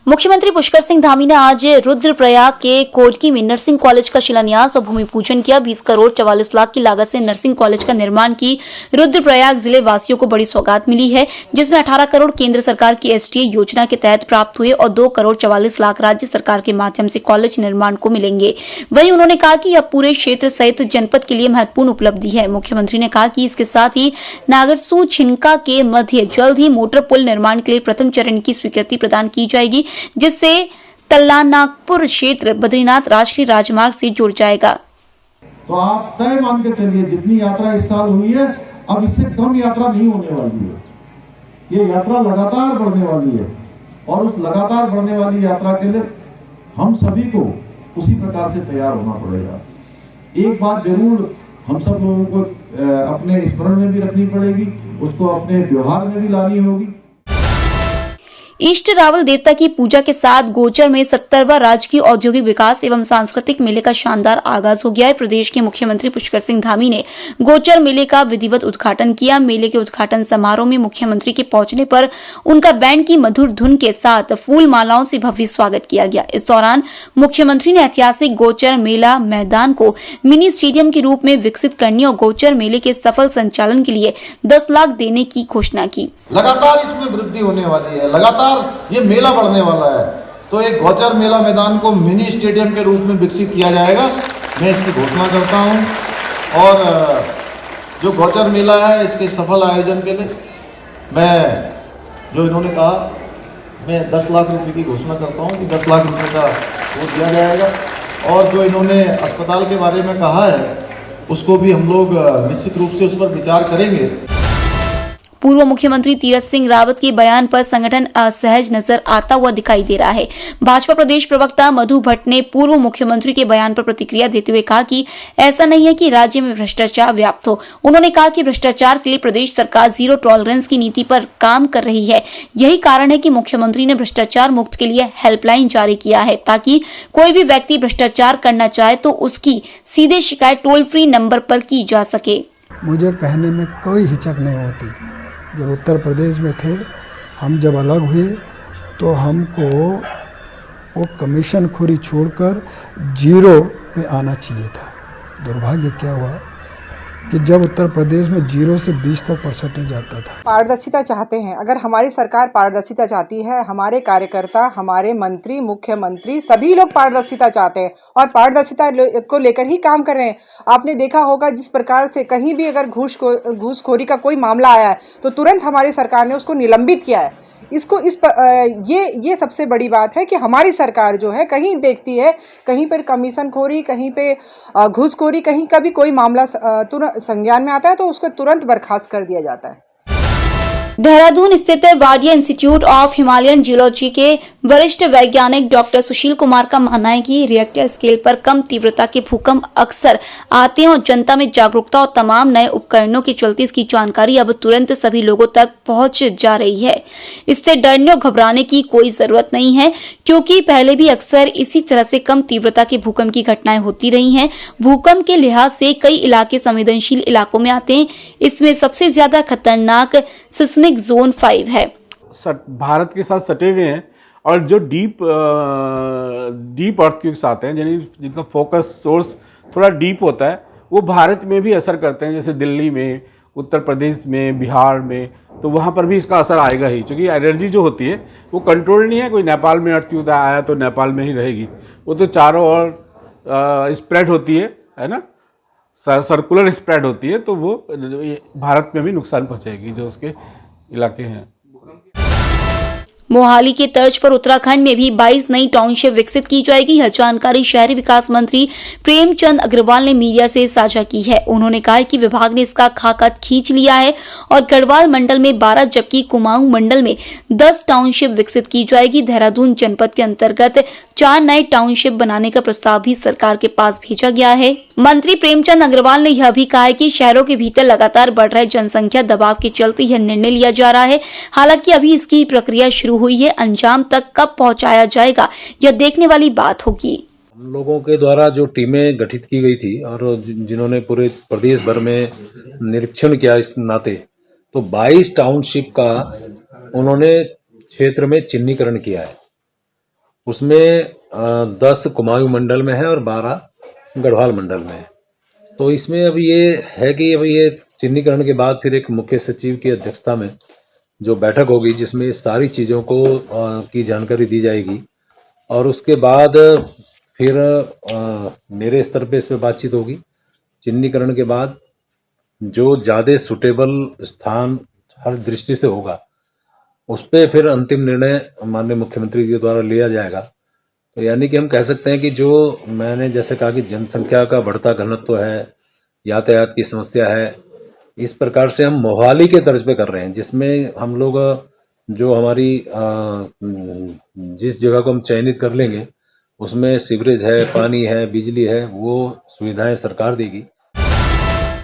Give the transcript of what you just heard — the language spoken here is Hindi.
मुख्यमंत्री पुष्कर सिंह धामी ने आज रुद्रप्रयाग के कोटकी में नर्सिंग कॉलेज का शिलान्यास और भूमि पूजन किया। 20 करोड़ 44 लाख की लागत से नर्सिंग कॉलेज का निर्माण की रुद्रप्रयाग जिले वासियों को बड़ी सौगात मिली है, जिसमें 18 करोड़ केंद्र सरकार की एसटीए योजना के तहत प्राप्त हुए और 2 करोड़ 44 लाख राज्य सरकार के माध्यम से कॉलेज निर्माण को मिलेंगे। वहीं उन्होंने कहा कि यह पूरे क्षेत्र सहित जनपद के लिए महत्वपूर्ण उपलब्धि है। मुख्यमंत्री ने कहा कि इसके साथ ही नागरसू छिनका के मध्य जल्द ही मोटर पुल निर्माण के लिए प्रथम चरण की स्वीकृति प्रदान की जाएगी, जिससे तल्लानागपुर क्षेत्र बद्रीनाथ राष्ट्रीय राजमार्ग से जुड़ जाएगा। तो आप तय मान के चलिए, जितनी यात्रा इस साल हुई है, अब इससे कम यात्रा नहीं होने वाली है। ये यात्रा लगातार बढ़ने वाली है और उस लगातार बढ़ने वाली यात्रा के लिए हम सभी को उसी प्रकार से तैयार होना पड़ेगा। एक बात जरूर हम सब लोगों को अपने स्मरण में भी रखनी पड़ेगी, उसको अपने व्यवहार में भी लानी होगी। इष्ट रावल देवता की पूजा के साथ गोचर में 70वां राजकीय औद्योगिक विकास एवं सांस्कृतिक मेले का शानदार आगाज हो गया है। प्रदेश के मुख्यमंत्री पुष्कर सिंह धामी ने गोचर मेले का विधिवत उद्घाटन किया। मेले के उद्घाटन समारोह में मुख्यमंत्री के पहुंचने पर उनका बैंड की मधुर धुन के साथ फूल मालाओं से भव्य स्वागत किया गया। इस दौरान मुख्यमंत्री ने ऐतिहासिक गोचर मेला मैदान को मिनी स्टेडियम के रूप में विकसित करने और गोचर मेले के सफल संचालन के लिए 10 लाख देने की घोषणा की। लगातार इसमें वृद्धि होने वाली है, लगातार ये मेला बढ़ने वाला है, तो एक गोचर मेला मैदान को मिनी स्टेडियम के रूप में विकसित किया जाएगा, मैं इसकी घोषणा करता हूं। और जो गोचर मेला है, इसके सफल आयोजन के लिए मैं जो इन्होंने कहा, मैं 10 लाख रुपए की घोषणा करता हूं कि 10 लाख रुपए का वो दिया जाएगा। और जो इन्होंने अस्पताल के बारे में कहा है, उसको भी हम लोग निश्चित रूप से उस पर विचार करेंगे। पूर्व मुख्यमंत्री तीरथ सिंह रावत के बयान पर संगठन असहज नजर आता हुआ दिखाई दे रहा है। भाजपा प्रदेश प्रवक्ता मधु भट्ट ने पूर्व मुख्यमंत्री के बयान पर प्रतिक्रिया देते हुए कहा कि ऐसा नहीं है कि राज्य में भ्रष्टाचार व्याप्त हो। उन्होंने कहा कि भ्रष्टाचार के लिए प्रदेश सरकार जीरो टॉलरेंस की नीति पर काम कर रही है। यही कारण है कि मुख्यमंत्री ने भ्रष्टाचार मुक्त के लिए हेल्पलाइन जारी किया है, ताकि कोई भी व्यक्ति भ्रष्टाचार करना चाहे तो उसकी सीधे शिकायत टोल फ्री नंबर पर की जा सके। मुझे कहने में कोई हिचक नहीं होती। जब उत्तर प्रदेश में थे, हम जब अलग हुए तो हमको वो कमीशनखोरी छोड़कर जीरो पे आना चाहिए था। दुर्भाग्य क्या हुआ कि जब उत्तर प्रदेश में 0 से 20 तक परसेंटेज आता था। पारदर्शिता चाहते हैं, अगर हमारी सरकार पारदर्शिता चाहती है, हमारे कार्यकर्ता, हमारे मंत्री, मुख्यमंत्री सभी लोग पारदर्शिता चाहते हैं और पारदर्शिता को लेकर ही काम कर रहे हैं। आपने देखा होगा जिस प्रकार से कहीं भी अगर घूसखोरी का कोई मामला आया है तो तुरंत हमारी सरकार ने उसको निलंबित किया है। ये सबसे बड़ी बात है कि हमारी सरकार जो है कहीं देखती है, कहीं पर कमीशनखोरी, कहीं पे घूसखोरी, कहीं का भी कोई मामला तुरंत संज्ञान में आता है तो उसको तुरंत बर्खास्त कर दिया जाता है। देहरादून स्थित Wadia institute of Himalayan geology के वरिष्ठ वैज्ञानिक डॉक्टर सुशील कुमार का मानना है कि रिएक्टर स्केल पर कम तीव्रता के भूकंप अक्सर आते हैं और जनता में जागरूकता और तमाम नए उपकरणों के चलते इसकी जानकारी अब तुरंत सभी लोगों तक पहुंच जा रही है। इससे डरने और घबराने की कोई जरूरत नहीं है, क्योंकि पहले भी अक्सर इसी तरह से कम तीव्रता के भूकंप की घटनाएं होती रही हैं। भूकंप के लिहाज से कई इलाके संवेदनशील इलाकों में आते हैं। इसमें सबसे ज्यादा खतरनाक सिस्मिक जोन 5 है। भारत के साथ सटे हुए हैं और जो डीप अर्थक्वेक्स आते हैं, यानी जिनका फोकस सोर्स थोड़ा डीप होता है, वो भारत में भी असर करते हैं, जैसे दिल्ली में, उत्तर प्रदेश में, बिहार में, तो वहाँ पर भी इसका असर आएगा ही, क्योंकि एनर्जी जो होती है वो कंट्रोल नहीं है। कोई नेपाल में अर्थक्वेक आया तो नेपाल में ही रहेगी, वो तो चारों ओर स्प्रेड होती है ना, सर्कुलर स्प्रेड होती है, तो वो भारत में भी नुकसान पहुँचाएगी जो उसके इलाके हैं। मोहाली के तर्ज पर उत्तराखंड में भी 22 नई टाउनशिप विकसित की जाएगी। यह जानकारी शहरी विकास मंत्री प्रेमचंद अग्रवाल ने मीडिया से साझा की है। उन्होंने कहा कि विभाग ने इसका खाका खींच लिया है और गढ़वाल मंडल में 12 जबकि कुमाऊं मंडल में 10 टाउनशिप विकसित की जाएगी। देहरादून जनपद के अंतर्गत 4 नए टाउनशिप बनाने का प्रस्ताव भी सरकार के पास भेजा गया है। मंत्री प्रेमचंद अग्रवाल ने यह भी कहा है कि शहरों के भीतर लगातार बढ़ रहे जनसंख्या दबाव के चलते यह निर्णय लिया जा रहा है। हालांकि अभी इसकी प्रक्रिया शुरू हुई है, अंजाम तक कब पहुंचाया जाएगा यह देखने वाली बात होगी। हम लोगों के द्वारा जो टीमें गठित की गई थी और जिन्होंने पूरे प्रदेश भर में निरीक्षण किया इस नाते, तो 22 टाउनशिप का उन्होंने क्षेत्र में चिन्हीकरण किया है उसमें 10 कुमाऊं मंडल में है और 12 गढ़वाल मंडल में है। तो इसमें अब ये है कि अभी ये चिन्हीकरण के बाद फिर एक मुख्य सचिव की अध्यक्षता में जो बैठक होगी जिसमें इस सारी चीज़ों को की जानकारी दी जाएगी और उसके बाद फिर मेरे स्तर पे इस पे बातचीत होगी। चिन्हीकरण के बाद जो ज़्यादा सुटेबल स्थान हर दृष्टि से होगा उस पे फिर अंतिम निर्णय माननीय मुख्यमंत्री जी द्वारा लिया जाएगा। तो यानी कि हम कह सकते हैं कि जो मैंने जैसे कहा कि जनसंख्या का बढ़ता घनत्व है, यातायात की समस्या है, इस प्रकार से हम मोहाली के तर्ज पे कर रहे हैं जिसमें हम लोग जो हमारी जिस जगह को हम चयनित कर लेंगे उसमें सीवरेज है, पानी है, बिजली है, वो सुविधाएं सरकार देगी।